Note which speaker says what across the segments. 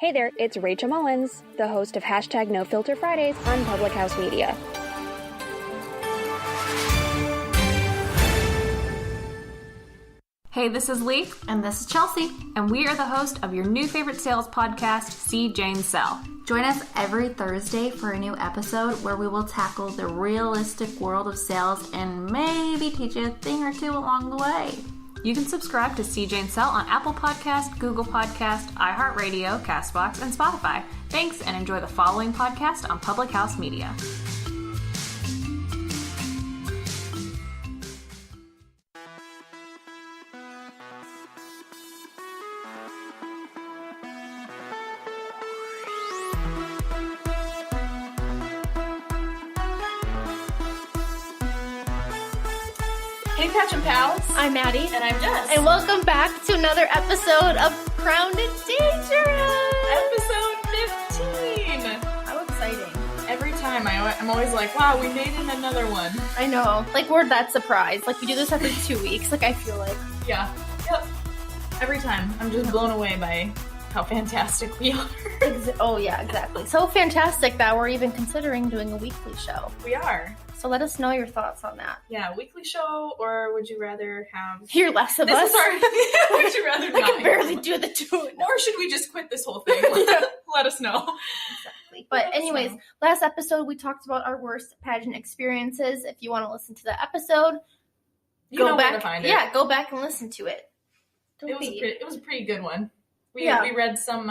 Speaker 1: Hey there, it's Rachel Mullins, the host of #NoFilter Fridays on Public House Media.
Speaker 2: Hey, this is Lee.
Speaker 3: And this is Chelsea.
Speaker 2: And we are the host of your new favorite sales podcast, See Jane Sell.
Speaker 3: Join us every Thursday for a new episode where we will tackle the realistic world of sales and maybe teach you a thing or two along the way.
Speaker 2: You can subscribe to See Jane Sell on Apple Podcast, Google Podcast, iHeartRadio, CastBox, and Spotify. Thanks, and enjoy the following podcast on Public House Media.
Speaker 4: Hey, Pageant pals.
Speaker 5: I'm Maddie.
Speaker 4: And I'm Jess.
Speaker 5: And welcome back to another episode of Crowned and Dangerous.
Speaker 4: Episode 15.
Speaker 5: How exciting.
Speaker 4: Every time I'm always like, wow, we made it another one.
Speaker 5: I know. Like, we're that surprised. Like, we do this every 2 weeks. Like, I feel like.
Speaker 4: Yeah. Yep. Every time. I'm just blown away by how fantastic we are.
Speaker 5: Oh, yeah, exactly. So fantastic that we're even considering doing a weekly show.
Speaker 4: We are.
Speaker 5: So let us know your thoughts on that.
Speaker 4: Yeah, weekly show, or would you rather have...
Speaker 5: Hear less of
Speaker 4: this
Speaker 5: us?
Speaker 4: Is our... would you rather
Speaker 5: I
Speaker 4: not
Speaker 5: can barely do the two.
Speaker 4: Or should we just quit this whole thing? Let us know.
Speaker 5: Exactly. But anyways, last episode we talked about our worst pageant experiences. If you want to listen to the episode,
Speaker 4: go back. Where to find it.
Speaker 5: Yeah, go back and listen to it.
Speaker 4: It was a pretty good one. We read some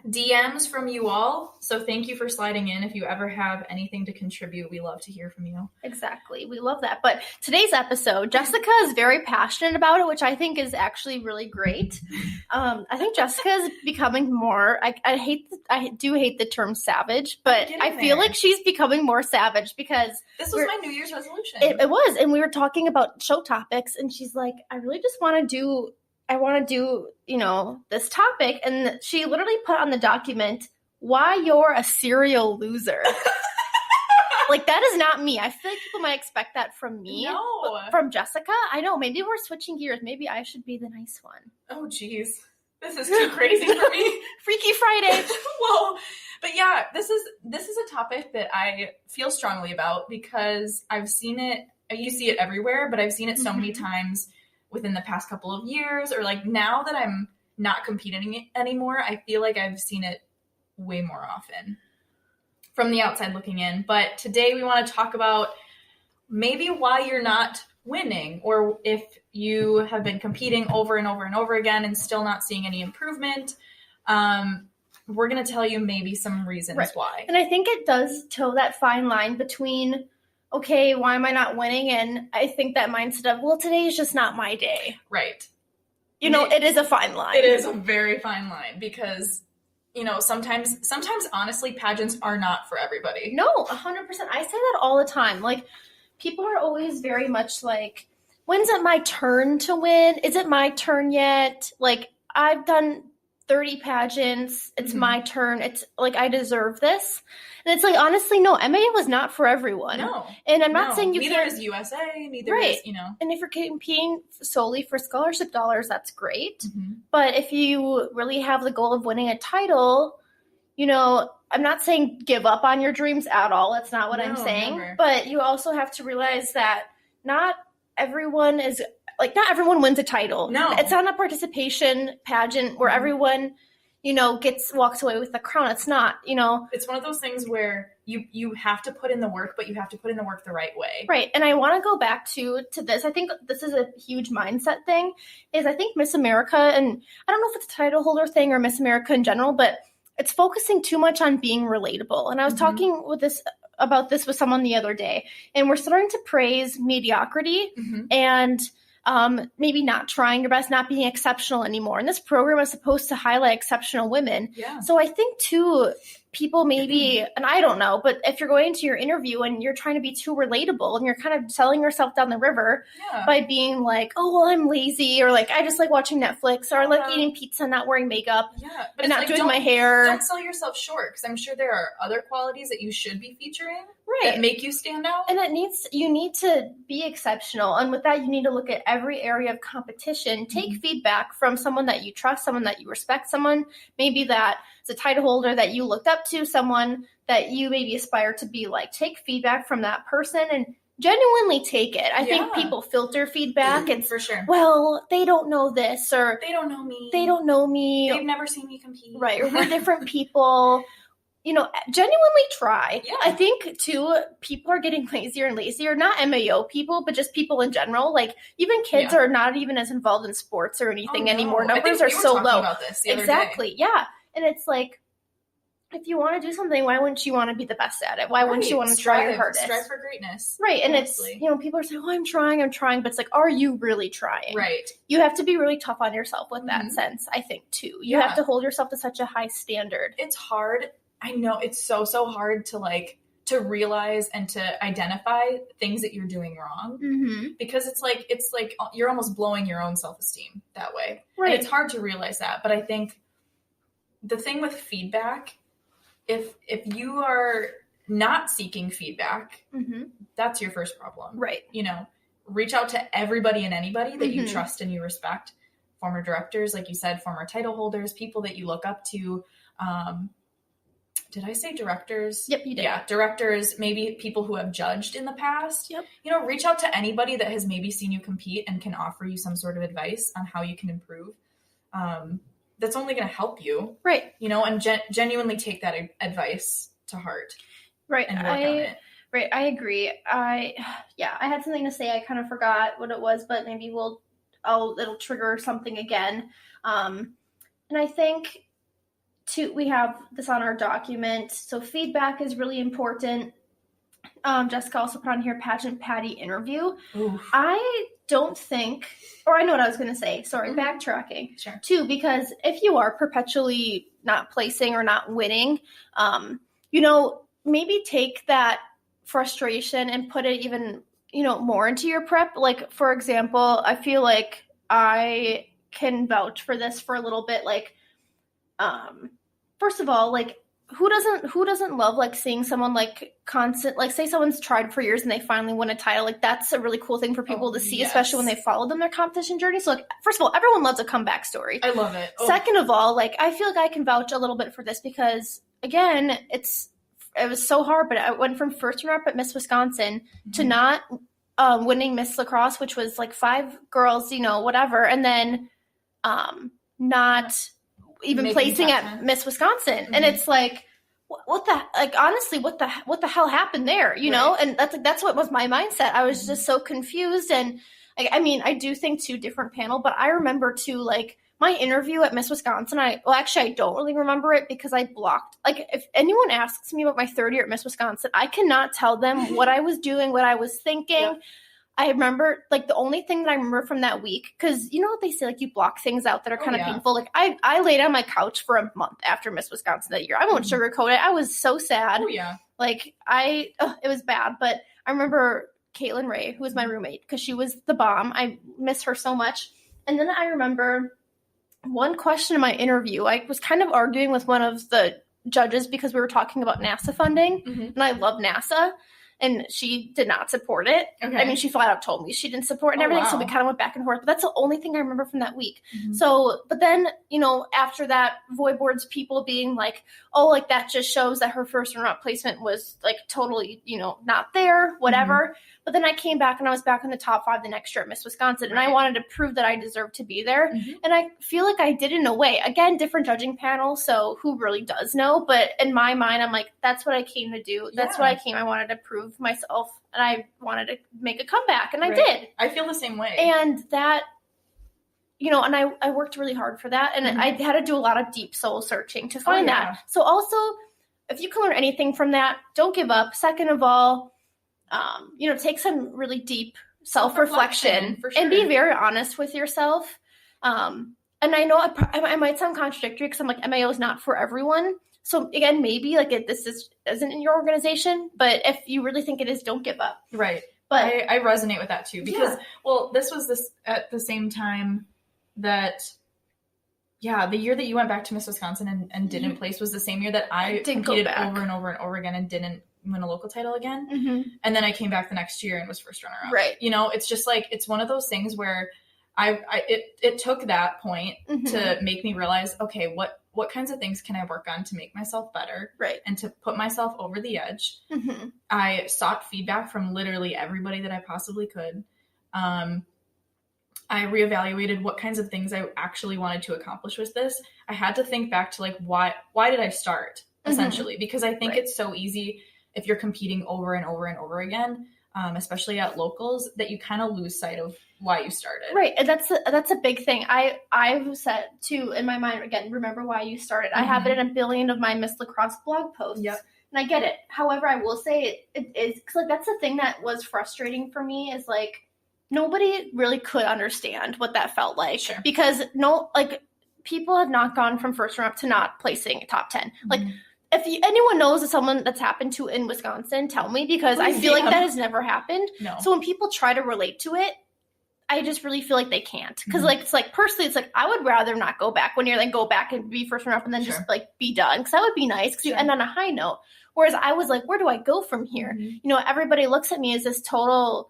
Speaker 4: DMs from you all, so thank you for sliding in. If you ever have anything to contribute, we love to hear from you.
Speaker 5: Exactly. We love that. But today's episode, Jessica is very passionate about it, which I think is actually really great. I think Jessica is becoming more, I do hate the term savage, but I feel like she's becoming more savage because
Speaker 4: this was my New Year's resolution.
Speaker 5: It was, and we were talking about show topics, and she's like, I really just want to do, this topic. And she literally put on the document, why you're a serial loser. Like, that is not me. I feel like people might expect that from me.
Speaker 4: No.
Speaker 5: From Jessica? I know. Maybe we're switching gears. Maybe I should be the nice one.
Speaker 4: Oh, geez. This is too crazy for me.
Speaker 5: Freaky Friday.
Speaker 4: Whoa. But yeah, this is a topic that I feel strongly about because I've seen it. You see it everywhere, but I've seen it so many times within the past couple of years, or like now that I'm not competing anymore, I feel like I've seen it way more often from the outside looking in. But today we want to talk about maybe why you're not winning, or if you have been competing over and over and over again and still not seeing any improvement. We're going to tell you maybe some reasons why.
Speaker 5: And I think it does toe that fine line between, okay, why am I not winning? And I think that mindset of, well, today is just not my day.
Speaker 4: Right.
Speaker 5: It is a fine line.
Speaker 4: It is a very fine line because, sometimes honestly, pageants are not for everybody.
Speaker 5: No, 100%. I say that all the time. Like, people are always very much like, when's it my turn to win? Is it my turn yet? Like, I've done 30 pageants. It's my turn. It's like, I deserve this. And it's like, honestly, no, MAA was not for everyone.
Speaker 4: No.
Speaker 5: And I'm not saying you
Speaker 4: neither
Speaker 5: can't.
Speaker 4: Neither is USA. Neither is,
Speaker 5: And if you're competing solely for scholarship dollars, that's great.
Speaker 4: Mm-hmm.
Speaker 5: But if you really have the goal of winning a title, I'm not saying give up on your dreams at all. That's not what I'm saying.
Speaker 4: Never.
Speaker 5: But you also have to realize that not everyone wins a title.
Speaker 4: No.
Speaker 5: It's not a participation pageant where everyone, walks away with the crown. It's not,
Speaker 4: It's one of those things where you have to put in the work, but you have to put in the work the right way.
Speaker 5: Right. And I want to go back to this. I think this is a huge mindset thing, is I think Miss America, and I don't know if it's a title holder thing or Miss America in general, but it's focusing too much on being relatable. And I was talking about this with someone the other day, and we're starting to praise mediocrity and maybe not trying your best, not being exceptional anymore. And this program is supposed to highlight exceptional women.
Speaker 4: Yeah.
Speaker 5: So I think too, people maybe, and I don't know, but if you're going into your interview and you're trying to be too relatable and you're kind of selling yourself down the river by being like, oh, well, I'm lazy, or like, I just like watching Netflix, or I like eating pizza, not wearing makeup,
Speaker 4: but
Speaker 5: and not doing my hair.
Speaker 4: Don't sell yourself short, because I'm sure there are other qualities that you should be featuring that make you stand out.
Speaker 5: And you need to be exceptional. And with that, you need to look at every area of competition, take feedback from someone that you trust, someone that you respect, someone maybe that is a title holder that you looked up to, someone that you maybe aspire to be like. Take feedback from that person and genuinely take it. I think people filter feedback. It's
Speaker 4: for sure.
Speaker 5: Well, they don't know this, or
Speaker 4: they don't know me.
Speaker 5: They've
Speaker 4: never seen me compete.
Speaker 5: Right. Or we're different people. Genuinely try.
Speaker 4: Yeah.
Speaker 5: I think, too, people are getting lazier and lazier. Not MAO people, but just people in general. Like, even kids are not even as involved in sports or anything anymore. Numbers are so low.
Speaker 4: About this the other
Speaker 5: day. Yeah. And it's like, if you want to do something, why wouldn't you want to be the best at it? Why wouldn't you want to try your hardest?
Speaker 4: Strive for greatness.
Speaker 5: Right. And honestly. It's, people are saying, oh, I'm trying. But it's like, are you really trying?
Speaker 4: Right.
Speaker 5: You have to be really tough on yourself with that sense, I think, too. You have to hold yourself to such a high standard.
Speaker 4: It's hard. I know it's so hard to realize and to identify things that you're doing wrong, because it's like you're almost blowing your own self-esteem that way.
Speaker 5: Right.
Speaker 4: And it's hard to realize that. But I think the thing with feedback, if you are not seeking feedback, that's your first problem.
Speaker 5: Right.
Speaker 4: Reach out to everybody and anybody that you trust and you respect. Former directors, like you said, former title holders, people that you look up to. Did I say directors?
Speaker 5: Yep, you did.
Speaker 4: Yeah, directors, maybe people who have judged in the past.
Speaker 5: Yep.
Speaker 4: Reach out to anybody that has maybe seen you compete and can offer you some sort of advice on how you can improve. That's only going to help you.
Speaker 5: Right.
Speaker 4: And genuinely take that advice to heart.
Speaker 5: Right.
Speaker 4: And work on it.
Speaker 5: Right. I agree. I had something to say. I kind of forgot what it was, but maybe it'll trigger something again. And I think, we have this on our document. So feedback is really important. Jessica also put on here Pageant Patty interview.
Speaker 4: Oof.
Speaker 5: I don't think, or I know what I was going to say. Sorry, backtracking.
Speaker 4: Sure.
Speaker 5: Too, because if you are perpetually not placing or not winning, maybe take that frustration and put it even, more into your prep. Like, for example, I feel like I can vouch for this for a little bit. Like, first of all, like, who doesn't love like seeing someone like constant, like say someone's tried for years and they finally win a title. Like, that's a really cool thing for people to see, especially when they followed them their competition journey. So like, first of all, everyone loves a comeback story.
Speaker 4: I love it.
Speaker 5: Second of all, like, I feel like I can vouch a little bit for this because again, it was so hard, but I went from first runner-up at Miss Wisconsin to not winning Miss Lacrosse, which was like 5 girls, whatever. And then not even placing at Miss Wisconsin. And it's like, honestly, what the hell happened there, know? And that's what was my mindset. I was just so confused. And I do think 2 different panel, but I remember too, like, my interview at Miss Wisconsin, I don't really remember it because I blocked. Like, if anyone asks me about my 3rd year at Miss Wisconsin, I cannot tell them what I was doing, what I was thinking. Yep. I remember, like, the only thing that I remember from that week, because you know what they say, like, you block things out that are kind of painful. Like, I laid on my couch for a month after Miss Wisconsin that year. I won't sugarcoat it. I was so sad.
Speaker 4: Oh, yeah.
Speaker 5: Like, it was bad. But I remember Caitlin Ray, who was my roommate, because she was the bomb. I miss her so much. And then I remember one question in my interview. I was kind of arguing with one of the judges because we were talking about NASA funding, and I love NASA. And she did not support it. Okay. I mean, she flat out told me she didn't support it and everything. Wow. So we kind of went back and forth. But that's the only thing I remember from that week. So, but then, after that, Voy Board's people being like, oh, like, that just shows that her first runner-up placement was, like, totally, not there, whatever. But then I came back and I was back in the top 5 the next year at Miss Wisconsin. And I wanted to prove that I deserved to be there. And I feel like I did in a way. Again, different judging panel, so who really does know? But in my mind, I'm like, that's what I came to do. That's what I came. I wanted to prove myself. And I wanted to make a comeback. And I did.
Speaker 4: I feel the same way.
Speaker 5: And that, and I worked really hard for that. And I had to do a lot of deep soul searching to find that. So also, if you can learn anything from that, don't give up. Second of all, take some really deep self-reflection and be very honest with yourself. And I know I might sound contradictory because I'm like, MAO is not for everyone, So again, maybe like this isn't in your organization, but if you really think it is, don't give up.
Speaker 4: Right.
Speaker 5: But
Speaker 4: I resonate with that too, because, well, this was at the same time that, the year that you went back to Miss Wisconsin and didn't place was the same year that I competed over and over and over again and didn't win a local title again.
Speaker 5: Mm-hmm.
Speaker 4: And then I came back the next year and was first runner up.
Speaker 5: Right.
Speaker 4: You know, it's just like, it's one of those things where it took that point to make me realize, okay, what kinds of things can I work on to make myself better?
Speaker 5: Right.
Speaker 4: And to put myself over the edge.
Speaker 5: Mm-hmm.
Speaker 4: I sought feedback from literally everybody that I possibly could. I reevaluated what kinds of things I actually wanted to accomplish with this. I had to think back to like, why did I start, essentially? Because I think it's so easy if you're competing over and over and over again, especially at locals, that you kind of lose sight of why you started.
Speaker 5: Right. And that's a big thing. I've said too, in my mind, again, remember why you started. I have it in a billion of my Miss Lacrosse blog posts.
Speaker 4: Yep.
Speaker 5: And I get it. However, I will say it is, cause like that's the thing that was frustrating for me is like, nobody really could understand what that felt like.
Speaker 4: Sure.
Speaker 5: Because people have not gone from first runner up to not placing top 10. Like, if anyone knows of someone that's happened to in Wisconsin, tell me, because I feel like that has never happened.
Speaker 4: No.
Speaker 5: So when people try to relate to it, I just really feel like they can't. Because like, it's like, personally, it's like, I would rather not go back one year than go back and be first runner up and then just like be done. Because that would be nice, because you end on a high note. Whereas I was like, where do I go from here? You know, everybody looks at me as this total...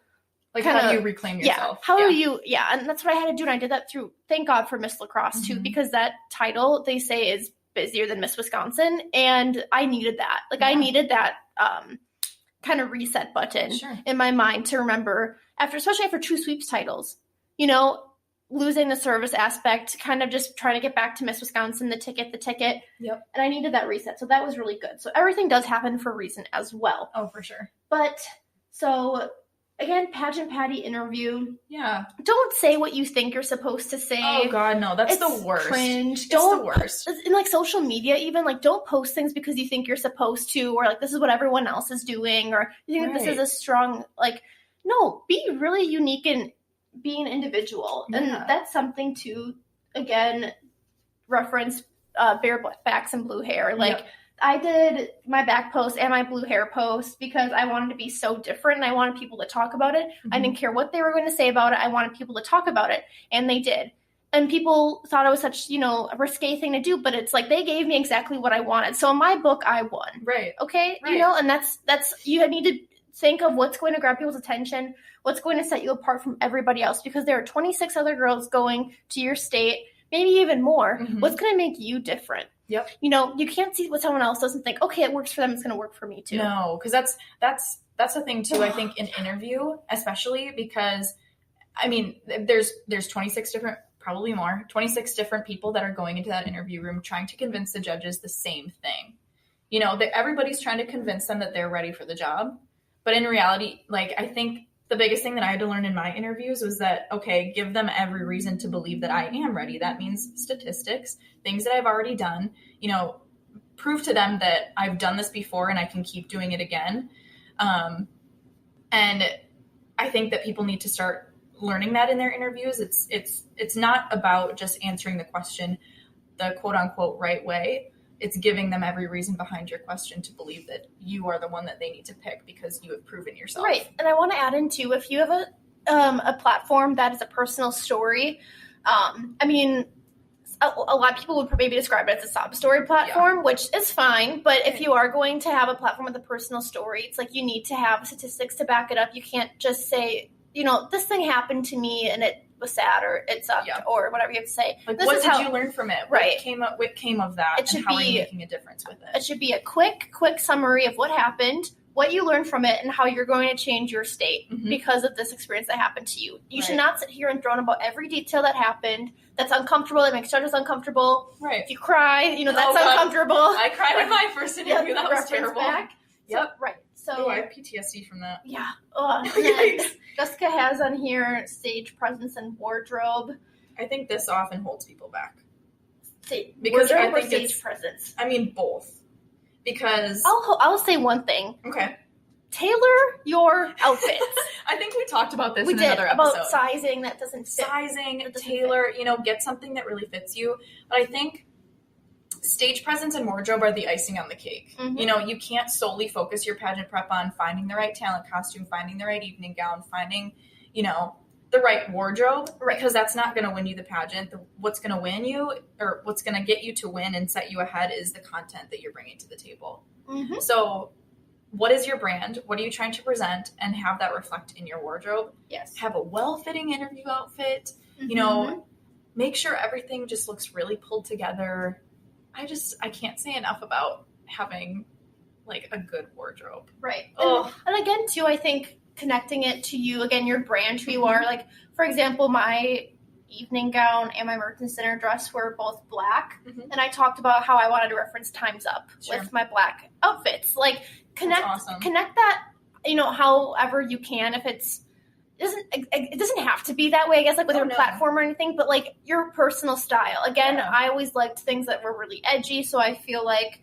Speaker 4: Like, how do you reclaim yourself?
Speaker 5: And that's what I had to do. And I did that through, thank God for Miss Lacrosse too, because that title, they say, is busier than Miss Wisconsin. And I needed that. Like, I needed that kind of reset button in my mind to remember, especially after two sweeps titles, you know, losing the service aspect, kind of just trying to get back to Miss Wisconsin, the ticket.
Speaker 4: Yep.
Speaker 5: And I needed that reset. So that was really good. So everything does happen for a reason as well.
Speaker 4: Oh, for sure.
Speaker 5: But so... Again, Pageant Patty interview.
Speaker 4: Yeah.
Speaker 5: Don't say what you think you're supposed to say.
Speaker 4: Oh, God, no. That's the worst.
Speaker 5: Cringe.
Speaker 4: It's the worst.
Speaker 5: In, like, social media even, like, don't post things because you think you're supposed to, or, like, this is what everyone else is doing, or you think that this is a strong, like, no, be really unique and be an individual. Yeah. And that's something to, again, reference barebacks and blue hair. Like, I did my back post and my blue hair post because I wanted to be so different and I wanted people to talk about it. I didn't care what they were going to say about it. I wanted people to talk about it, and they did. And people thought it was such, you know, a risque thing to do, but it's like they gave me exactly what I wanted. So in my book, I won.
Speaker 4: Right.
Speaker 5: Okay?
Speaker 4: Right.
Speaker 5: You know, and that's you need to think of what's going to grab people's attention, what's going to set you apart from everybody else, because there are 26 other girls going to your state, maybe even more. What's going to make you different?
Speaker 4: Yep.
Speaker 5: You know, you can't see what someone else does and think, okay, it works for them, it's going to work for me too.
Speaker 4: No, because that's the thing too. I think in interview, especially because, I mean, there's 26 different, probably more, 26 different people that are going into that interview room trying to convince the judges the same thing. You know, that everybody's trying to convince them that they're ready for the job. But in reality, like, I think the biggest thing that I had to learn in my interviews was that, okay, give them every reason to believe that I am ready. That means statistics, things that I've already done, you know, prove to them that I've done this before and I can keep doing it again. And I think that people need to start learning that in their interviews. It's not about just answering the question the quote unquote right way. It's giving them every reason behind your question to believe that you are the one that they need to pick because you have proven yourself.
Speaker 5: Right. And I want to add in too, if you have a platform that is a personal story, I mean, a lot of people would maybe describe it as a sob story platform, which is fine. But if you are going to have a platform with a personal story, it's like you need to have statistics to back it up. You can't just say, you know, this thing happened to me and it was sad or it sucked or whatever you have to say.
Speaker 4: Like, what did you learn from it?
Speaker 5: Right.
Speaker 4: What came of that? And how are you making a difference with it?
Speaker 5: It should be a quick summary of what happened, what you learned from it, and how you're going to change your state because of this experience that happened to you. You should not sit here and drone about every detail that happened. That's uncomfortable. That makes judges uncomfortable.
Speaker 4: Right.
Speaker 5: If you cry, you know, that's uncomfortable.
Speaker 4: I cried in my first interview. That was terrible.
Speaker 5: Back.
Speaker 4: Yep.
Speaker 5: So, right. So
Speaker 4: I have PTSD from that.
Speaker 5: Yeah. Jessica has on here stage presence and wardrobe.
Speaker 4: I think this often holds people back.
Speaker 5: Because I think stage presence.
Speaker 4: I mean, both. Because
Speaker 5: I'll say one thing.
Speaker 4: Okay.
Speaker 5: Tailor your outfits.
Speaker 4: I think we talked about this in another episode.
Speaker 5: About sizing that doesn't fit.
Speaker 4: Tailor, you know, get something that really fits you. But I think stage presence and wardrobe are the icing on the cake.
Speaker 5: Mhm.
Speaker 4: You know, you can't solely focus your pageant prep on finding the right talent costume, finding the right evening gown, finding, you know, the right wardrobe,
Speaker 5: Right.
Speaker 4: because that's not going to win you the pageant. What's going to win you, or what's going to get you to win and set you ahead, is the content that you're bringing to the table.
Speaker 5: Mhm.
Speaker 4: So what is your brand? What are you trying to present? And have that reflect in your wardrobe.
Speaker 5: Yes.
Speaker 4: Have a well-fitting interview outfit. You
Speaker 5: Mhm.
Speaker 4: know, make sure everything just looks really pulled together. I can't say enough about having like a good wardrobe.
Speaker 5: Right.
Speaker 4: Oh.
Speaker 5: And again, too, I think connecting it to you, again, your brand, who you are. Like, for example, my evening gown and my Merchants Dinner dress were both black.
Speaker 4: Mhm.
Speaker 5: And I talked about how I wanted to reference Time's Up
Speaker 4: Sure.
Speaker 5: with my black outfits. Like, connect
Speaker 4: awesome.
Speaker 5: that, you know, however you can. If it doesn't have to be that way, I guess, like with
Speaker 4: Oh,
Speaker 5: your
Speaker 4: no.
Speaker 5: platform or anything, but like your personal style. Again,
Speaker 4: Yeah.
Speaker 5: I always liked things that were really edgy, so I feel like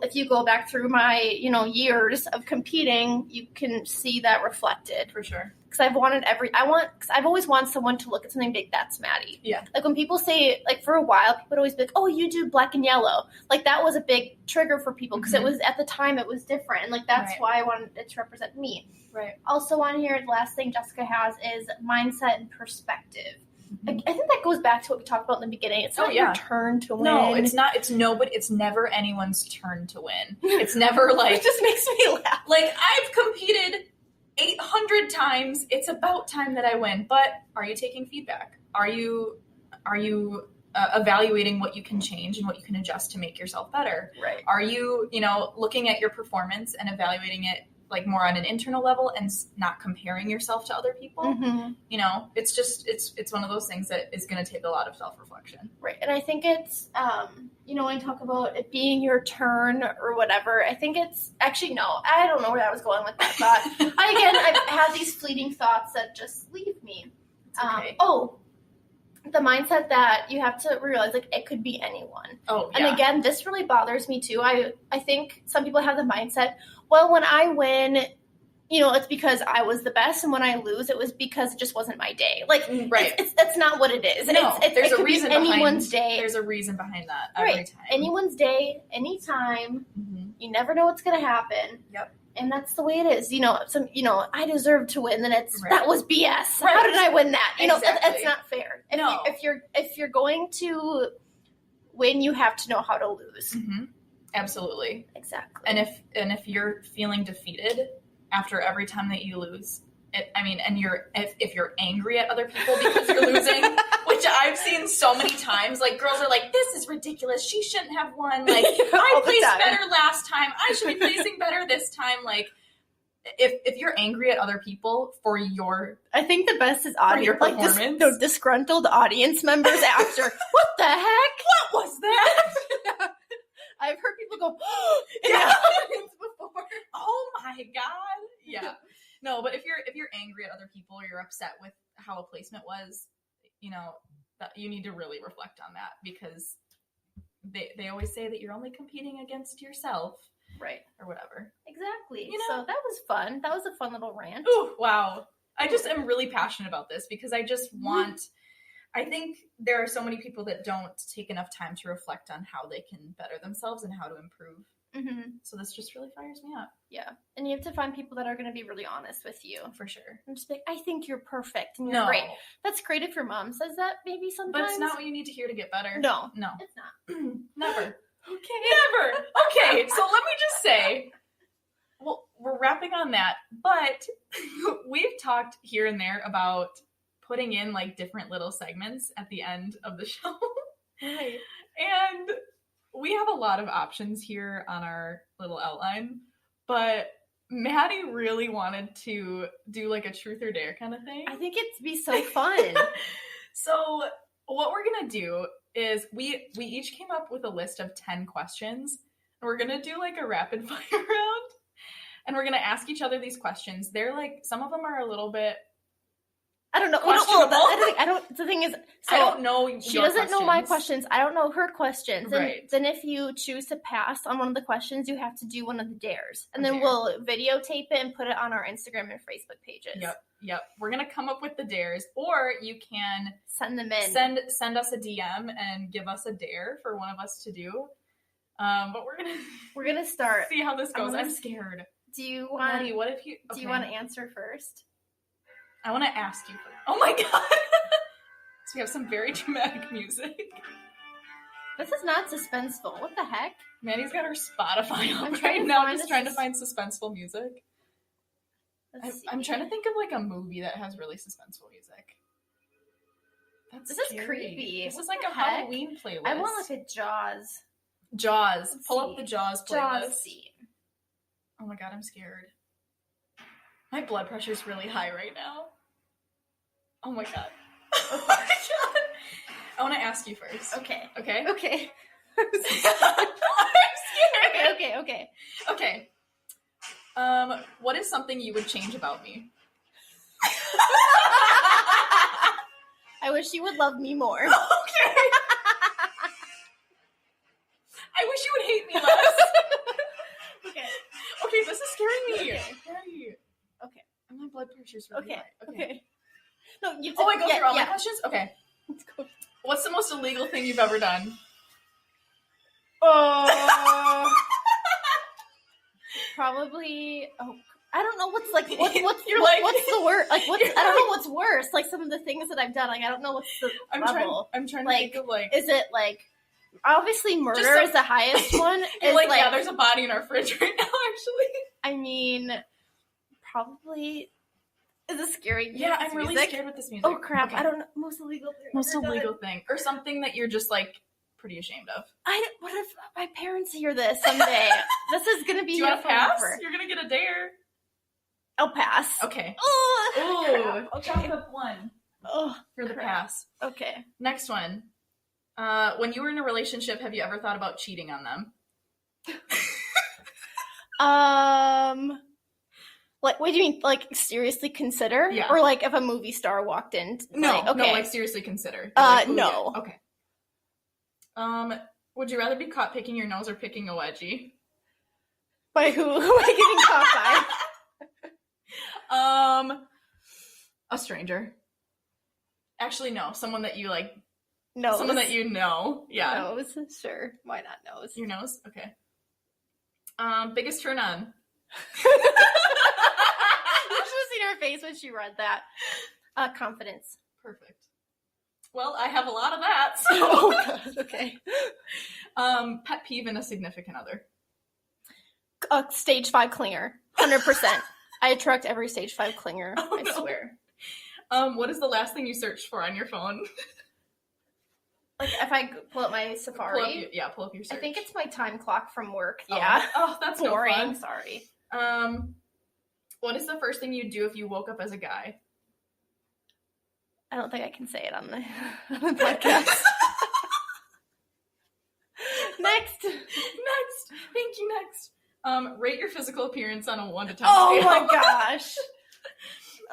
Speaker 5: if you go back through my, you know, years of competing, you can see that reflected.
Speaker 4: For sure.
Speaker 5: Because I've always wanted someone to look at something big, that's Maddie.
Speaker 4: Yeah.
Speaker 5: Like when people say, like for a while, people would always be like, oh, you do black and yellow. Like that was a big trigger for people because it was, at the time, it was different. And like that's
Speaker 4: Right.
Speaker 5: why I wanted it to represent me.
Speaker 4: Right.
Speaker 5: Also on here, the last thing Jessica has is mindset and perspective.
Speaker 4: Mhm.
Speaker 5: I think that goes back to what we talked about in the beginning. It's not your turn to win.
Speaker 4: No, it's not. It's never anyone's turn to win. It's never like,
Speaker 5: It just makes me laugh.
Speaker 4: like I've competed 800 times. It's about time that I win. But are you taking feedback? Are you evaluating what you can change and what you can adjust to make yourself better?
Speaker 5: Right.
Speaker 4: Are you, looking at your performance and evaluating it like more on an internal level and not comparing yourself to other people?
Speaker 5: Mm-hmm.
Speaker 4: It's just, it's one of those things that is going to take a lot of self-reflection.
Speaker 5: Right. And I think it's, when you talk about it being your turn or whatever, I think it's actually, no, I don't know where I was going with that thought. I've had these fleeting thoughts that just leave me.
Speaker 4: Okay.
Speaker 5: The mindset that you have to realize, like, it could be anyone.
Speaker 4: Oh, yeah.
Speaker 5: And again, this really bothers me too. I think some people have the mindset, well, when I win, it's because I was the best, and when I lose, it was because it just wasn't my day. Like,
Speaker 4: right.
Speaker 5: That's not what it is.
Speaker 4: No, there's a reason behind
Speaker 5: anyone's day.
Speaker 4: There's a reason behind that every time.
Speaker 5: Anyone's day, anytime.
Speaker 4: Mm-hmm.
Speaker 5: You never know what's going to happen.
Speaker 4: Yep.
Speaker 5: And that's the way it is. I deserve to win. Then
Speaker 4: Right.
Speaker 5: that was BS.
Speaker 4: Right.
Speaker 5: How did I win that?
Speaker 4: Exactly.
Speaker 5: That's not fair. If you're going to win, you have to know how to lose.
Speaker 4: Mm-hmm. Absolutely.
Speaker 5: Exactly.
Speaker 4: And if you're feeling defeated after every time that you lose, if you're angry at other people because you're losing, which I've seen so many times, like girls are like, this is ridiculous. She shouldn't have won. Like, I placed better last time. I should be placing better this time. Like, if you're angry at other people for your,
Speaker 5: I think the best is
Speaker 4: your
Speaker 5: like
Speaker 4: performance.
Speaker 5: the disgruntled audience members after, what the heck?
Speaker 4: What was that?
Speaker 5: I've heard people go,
Speaker 4: Yeah.
Speaker 5: before.
Speaker 4: Oh my God. Yeah. No, but if you're angry at other people, or you're upset with how a placement was, that you need to really reflect on that, because they always say that you're only competing against yourself.
Speaker 5: Right.
Speaker 4: Or whatever.
Speaker 5: Exactly. So that was fun. That was a fun little rant.
Speaker 4: Ooh, wow. I just am really passionate about this because I just want, I think there are so many people that don't take enough time to reflect on how they can better themselves and how to improve.
Speaker 5: Mm-hmm.
Speaker 4: So this just really fires me up.
Speaker 5: Yeah. And you have to find people that are going to be really honest with you.
Speaker 4: For sure.
Speaker 5: And just be like, I think you're perfect and you're great. That's great if your mom says that maybe sometimes.
Speaker 4: But it's not what you need to hear to get better.
Speaker 5: No.
Speaker 4: It's
Speaker 5: not.
Speaker 4: Never.
Speaker 5: Okay.
Speaker 4: Never. Okay, so let me just say, well, we're wrapping on that, but we've talked here and there about putting in like different little segments at the end of the show.
Speaker 5: Right.
Speaker 4: And we have a lot of options here on our little outline, but Maddie really wanted to do like a truth or dare kind of thing.
Speaker 5: I think it'd be so fun.
Speaker 4: So what we're going to do is we each came up with a list of 10 questions, and we're going to do like a rapid fire round, and we're going to ask each other these questions. They're like, some of them are a little bit
Speaker 5: I don't know.
Speaker 4: questionable.
Speaker 5: The thing is,
Speaker 4: I don't know.
Speaker 5: She doesn't know my questions. I don't know her questions.
Speaker 4: Right.
Speaker 5: And then if you choose to pass on one of the questions, you have to do one of the dares. And
Speaker 4: A
Speaker 5: then
Speaker 4: dare.
Speaker 5: we'll videotape it and put it on our Instagram and Facebook pages.
Speaker 4: Yep. We're going to come up with the dares, or you can
Speaker 5: Send them in.
Speaker 4: send us a DM and give us a dare for one of us to do. But
Speaker 5: We're gonna start.
Speaker 4: see how this goes. I'm scared.
Speaker 5: Do you want?
Speaker 4: Maddie, what if you?
Speaker 5: Do you want to answer first?
Speaker 4: I want to ask you first. Oh my god! So we have some very dramatic music.
Speaker 5: This is not suspenseful. What the heck?
Speaker 4: Maddie's got her Spotify
Speaker 5: I'm
Speaker 4: up
Speaker 5: trying
Speaker 4: right
Speaker 5: to
Speaker 4: now,
Speaker 5: find
Speaker 4: just
Speaker 5: a
Speaker 4: trying to find suspenseful music.
Speaker 5: Let's see.
Speaker 4: I'm trying to think of like a movie that has really suspenseful music. That's
Speaker 5: This is
Speaker 4: scary.
Speaker 5: creepy.
Speaker 4: This is
Speaker 5: What
Speaker 4: like
Speaker 5: the
Speaker 4: a
Speaker 5: heck?
Speaker 4: Halloween playlist.
Speaker 5: I want like a Jaws.
Speaker 4: Jaws.
Speaker 5: Let's
Speaker 4: Pull
Speaker 5: see.
Speaker 4: up the Jaws playlist.
Speaker 5: Jaws scene.
Speaker 4: Oh my god, I'm scared. My blood pressure's really high right now. Oh my god. Oh my god. I want to ask you first.
Speaker 5: Okay.
Speaker 4: Okay?
Speaker 5: Okay.
Speaker 4: I'm scared.
Speaker 5: Okay.
Speaker 4: Okay. What is something you would change about me?
Speaker 5: I wish you would love me more.
Speaker 4: Okay. I wish you would hate me less.
Speaker 5: Okay.
Speaker 4: Okay, this is scaring me.
Speaker 5: Okay.
Speaker 4: Maddie.
Speaker 5: Okay.
Speaker 4: And my blood pressure's really
Speaker 5: Okay.
Speaker 4: high.
Speaker 5: Okay. No, you.
Speaker 4: Oh, I go through all my
Speaker 5: yeah.
Speaker 4: questions? Okay.
Speaker 5: Let's go.
Speaker 4: What's the most illegal thing you've ever done?
Speaker 5: Probably. Oh, I don't know what's like. What's
Speaker 4: You're like-
Speaker 5: what's the word? Like what's?
Speaker 4: You're
Speaker 5: I don't know what's worse. Like some of the things that I've done. Like I don't know what's the level.
Speaker 4: I'm trying to
Speaker 5: Like,
Speaker 4: think of like.
Speaker 5: Is it like? Obviously, murder
Speaker 4: Just some-
Speaker 5: is the highest one.
Speaker 4: You're
Speaker 5: Is
Speaker 4: like, yeah, there's a body in our fridge right now, actually.
Speaker 5: I mean, probably. Is it scary?
Speaker 4: Yeah, I'm really
Speaker 5: music?
Speaker 4: scared with this music.
Speaker 5: Oh crap!
Speaker 4: Okay.
Speaker 5: I don't know. Most illegal thing.
Speaker 4: Most
Speaker 5: I've ever
Speaker 4: illegal
Speaker 5: done.
Speaker 4: thing. Or something that you're just like pretty ashamed of.
Speaker 5: What if my parents hear this someday? This is gonna be
Speaker 4: Do you
Speaker 5: here
Speaker 4: want to pass?
Speaker 5: forever.
Speaker 4: You're gonna get a dare.
Speaker 5: I'll pass.
Speaker 4: Okay.
Speaker 5: Oh,
Speaker 4: Ooh,
Speaker 5: crap. Okay.
Speaker 4: chalk up one
Speaker 5: Oh,
Speaker 4: for the
Speaker 5: crap.
Speaker 4: pass.
Speaker 5: Okay.
Speaker 4: Next one. When you were in a relationship, have you ever thought about cheating on them?
Speaker 5: Like, what do you mean? Like, seriously consider?
Speaker 4: Yeah.
Speaker 5: Or like, if a movie star walked in?
Speaker 4: No,
Speaker 5: Like, okay.
Speaker 4: no, like seriously consider. You're like, ooh,
Speaker 5: no.
Speaker 4: yeah. Okay. Would you rather be caught picking your nose or picking a wedgie?
Speaker 5: By who? Who am I getting caught by?
Speaker 4: A stranger. Actually, no. Someone that you like.
Speaker 5: Nose.
Speaker 4: Someone that you know. Yeah.
Speaker 5: Nose. Sure. Why not nose?
Speaker 4: Your nose? Okay. Biggest turn on.
Speaker 5: You should have seen her face when she read that. Confidence.
Speaker 4: Perfect. Well, I have a lot of that. So.
Speaker 5: Oh, God. Okay.
Speaker 4: Pet peeve in a significant other.
Speaker 5: Stage 5 clinger. 100%. I attract every stage 5 clinger.
Speaker 4: Oh,
Speaker 5: I
Speaker 4: no.
Speaker 5: swear.
Speaker 4: What is the last thing you searched for on your phone?
Speaker 5: Like, if I pull up my Safari,
Speaker 4: Pull up your search.
Speaker 5: I think it's my time clock from work.
Speaker 4: Oh.
Speaker 5: Yeah.
Speaker 4: Oh, that's
Speaker 5: Boring.
Speaker 4: no fun.
Speaker 5: Sorry.
Speaker 4: What is the first thing you'd do if you woke up as a guy?
Speaker 5: I don't think I can say it on the podcast. Next.
Speaker 4: Thank you. Next. Rate your physical appearance on a 1 to 10
Speaker 5: Oh
Speaker 4: scale.
Speaker 5: my gosh.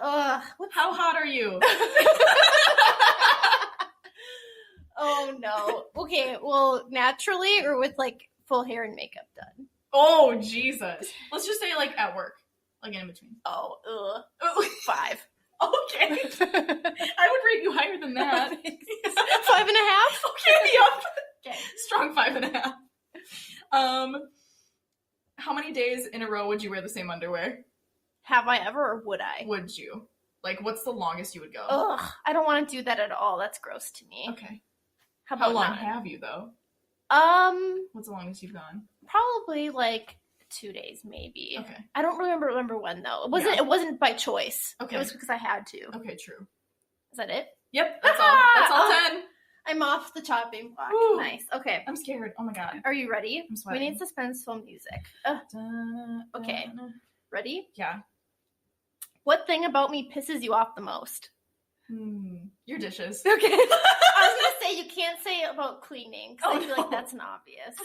Speaker 5: Ugh.
Speaker 4: How hot are you?
Speaker 5: Oh no. Okay, well, naturally or with like full hair and makeup done?
Speaker 4: Oh, Jesus. Let's just say like at work. Like in between.
Speaker 5: Oh, ugh.
Speaker 4: Oh,
Speaker 5: 5.
Speaker 4: okay. I would rate you higher than that.
Speaker 5: 5.5?
Speaker 4: Okay, yep.
Speaker 5: Okay.
Speaker 4: Strong 5.5. How many days in a row would you wear the same underwear?
Speaker 5: Have I ever or would I?
Speaker 4: Would you? Like, what's the longest you would go?
Speaker 5: Ugh, I don't want to do that at all. That's gross to me.
Speaker 4: Okay.
Speaker 5: How
Speaker 4: How
Speaker 5: about
Speaker 4: long
Speaker 5: none?
Speaker 4: have you, though? What's the longest you've gone?
Speaker 5: Probably like 2 days, maybe.
Speaker 4: Okay.
Speaker 5: I don't remember when though.
Speaker 4: Yeah.
Speaker 5: It wasn't by choice.
Speaker 4: Okay.
Speaker 5: It was because I had to.
Speaker 4: Okay, true.
Speaker 5: Is that it?
Speaker 4: Yep, that's all.
Speaker 5: Ah!
Speaker 4: That's all
Speaker 5: Oh.
Speaker 4: 10.
Speaker 5: I'm off the chopping block.
Speaker 4: Woo.
Speaker 5: Nice. Okay.
Speaker 4: I'm scared. Oh my god.
Speaker 5: Are you ready?
Speaker 4: I'm
Speaker 5: We
Speaker 4: sweating.
Speaker 5: need suspenseful music. Okay. Ready?
Speaker 4: Yeah.
Speaker 5: What thing about me pisses you off the most?
Speaker 4: Your dishes.
Speaker 5: Okay. I was gonna say you can't say about cleaning because
Speaker 4: Oh,
Speaker 5: I feel
Speaker 4: no.
Speaker 5: like that's an obvious.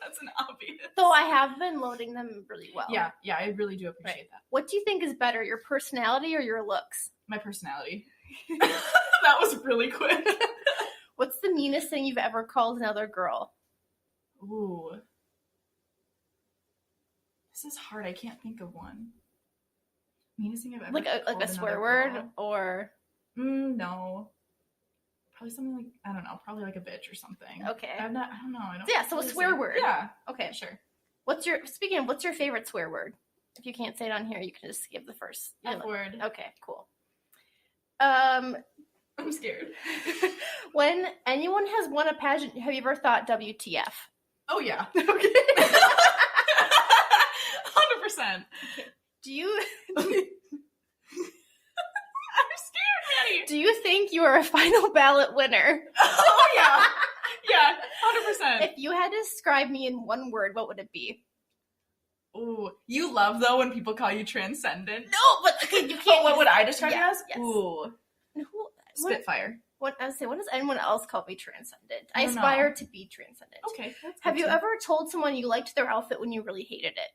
Speaker 4: That's an obvious.
Speaker 5: Though I have been loading them really well.
Speaker 4: Yeah, I really do appreciate that.
Speaker 5: What do you think is better, your personality or your looks?
Speaker 4: My personality. That was really quick.
Speaker 5: What's the meanest thing you've ever called another girl?
Speaker 4: Ooh. This is hard. I can't think of one. Meanest thing I've ever
Speaker 5: Like
Speaker 4: called
Speaker 5: a swear
Speaker 4: another
Speaker 5: word
Speaker 4: girl?
Speaker 5: or
Speaker 4: No. Probably something like, I don't know, probably like a bitch or something.
Speaker 5: Okay.
Speaker 4: I don't know.
Speaker 5: Yeah, so a swear word.
Speaker 4: Yeah.
Speaker 5: Okay.
Speaker 4: Sure.
Speaker 5: What's your favorite swear word? If you can't say it on here, you can just give the first.
Speaker 4: F word.
Speaker 5: Okay, cool.
Speaker 4: I'm scared.
Speaker 5: When anyone has won a pageant, have you ever thought WTF?
Speaker 4: Oh, yeah.
Speaker 5: Okay.
Speaker 4: 100%.
Speaker 5: Do you...
Speaker 4: I'm scared, Maddie.
Speaker 5: Do you think you are a final ballot winner?
Speaker 4: Oh, yeah. Yeah, 100%.
Speaker 5: If you had to describe me in one word, what would it be?
Speaker 4: Ooh, you love, though, when people call you transcendent.
Speaker 5: No, but okay, you can't.
Speaker 4: Oh, what would I describe you as?
Speaker 5: Yes.
Speaker 4: Ooh. Spitfire.
Speaker 5: What does anyone else call me transcendent? I
Speaker 4: don't know.
Speaker 5: aspire to be transcendent.
Speaker 4: Okay.
Speaker 5: Have you ever told someone you liked their outfit when you really hated it?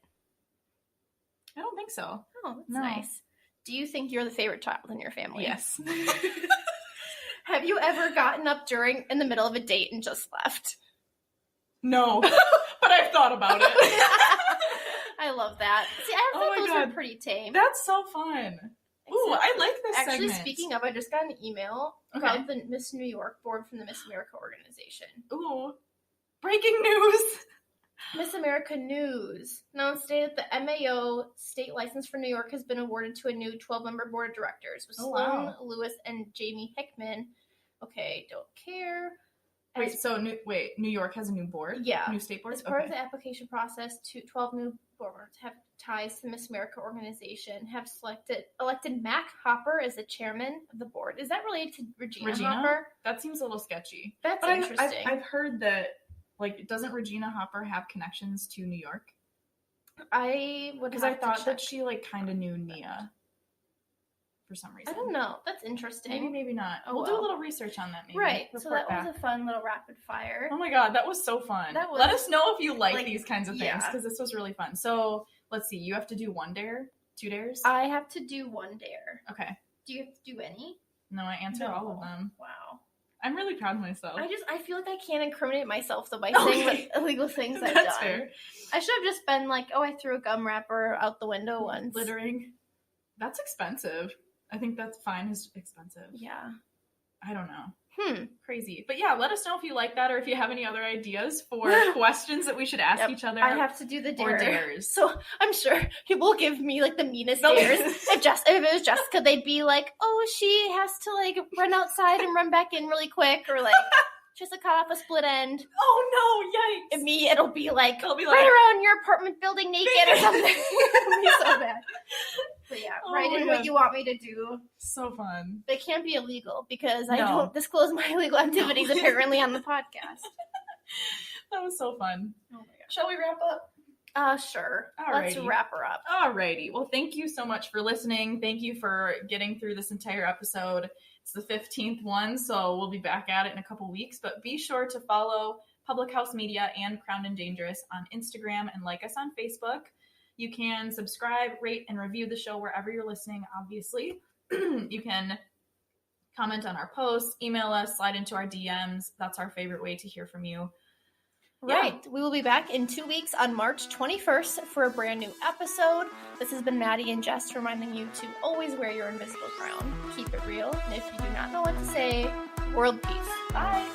Speaker 4: I don't think so.
Speaker 5: Oh, that's
Speaker 4: No.
Speaker 5: nice. Do you think you're the favorite child in your family?
Speaker 4: Yes.
Speaker 5: Have you ever gotten up in the middle of a date and just left?
Speaker 4: No, but I've thought about it.
Speaker 5: I love that. See, I
Speaker 4: Oh
Speaker 5: thought
Speaker 4: my
Speaker 5: those
Speaker 4: God.
Speaker 5: were pretty tame.
Speaker 4: That's so fun. Ooh, I like this
Speaker 5: Actually,
Speaker 4: segment.
Speaker 5: speaking of, I just got an email about the Miss New York board from the Miss America organization.
Speaker 4: Ooh, breaking news.
Speaker 5: Miss America News announced today that the MAO state license for New York has been awarded to a new 12-member board of directors with Sloan Lewis and Jamie Hickman. Okay, don't care.
Speaker 4: New York has a new board?
Speaker 5: Yeah.
Speaker 4: New state board?
Speaker 5: As part of the application process, 12 new boards have ties to the Miss America organization, have elected Mac Hopper as the chairman of the board. Is that related to Regina Hopper?
Speaker 4: That seems a little sketchy.
Speaker 5: That's interesting.
Speaker 4: I've heard that, doesn't Regina Hopper have connections to New York? Because I thought that she, kind of knew Nia for some reason.
Speaker 5: I don't know. That's interesting.
Speaker 4: Maybe not.
Speaker 5: Oh,
Speaker 4: We'll do a little research on that, maybe.
Speaker 5: Right. So
Speaker 4: Report
Speaker 5: that was a fun little rapid fire.
Speaker 4: Oh my God, that was so fun. Let us know if you like these kinds of things, because this was really fun. So, let's see. You have to do 1 dare? 2 dares?
Speaker 5: I have to do 1 dare.
Speaker 4: Okay.
Speaker 5: Do you have to do any?
Speaker 4: No, I answered all of them.
Speaker 5: Wow.
Speaker 4: I'm really proud of myself.
Speaker 5: I feel like I can't incriminate myself, though, by saying what illegal things I've done.
Speaker 4: That's fair.
Speaker 5: I should have just been like, I threw a gum wrapper out the window once.
Speaker 4: Littering. That's expensive. I think that's fine is expensive.
Speaker 5: Yeah.
Speaker 4: I don't know. Crazy. But yeah, let us know if you like that or if you have any other ideas for questions that we should ask each other.
Speaker 5: I have to do the dare.
Speaker 4: Or dares.
Speaker 5: So I'm sure people will give me the meanest dares. If it was Jessica, they'd be like, oh, she has to run outside and run back in really quick, or she has to cut off a split end.
Speaker 4: Oh no, yikes.
Speaker 5: And me, it'll be like
Speaker 4: run
Speaker 5: around your apartment building naked or something. It'll be so bad. But yeah, write in what you want me to do.
Speaker 4: So fun.
Speaker 5: But it can't be illegal because I don't disclose my illegal activities apparently on the podcast.
Speaker 4: That was so fun.
Speaker 5: Oh my gosh.
Speaker 4: Shall we wrap up?
Speaker 5: Sure.
Speaker 4: Alrighty.
Speaker 5: Let's wrap her up.
Speaker 4: Alrighty. Well, thank you so much for listening. Thank you for getting through this entire episode. It's the 15th one, so we'll be back at it in a couple weeks. But be sure to follow Public House Media and Crowned and Dangerous on Instagram and like us on Facebook. You can subscribe, rate, and review the show wherever you're listening, obviously. You can comment on our posts, email us, slide into our DMs. That's our favorite way to hear from you.
Speaker 5: Right. We will be back in 2 weeks on March 21st for a brand new episode. This has been Maddie and Jess reminding you to always wear your invisible crown. Keep it real. And if you do not know what to say, world peace. Bye.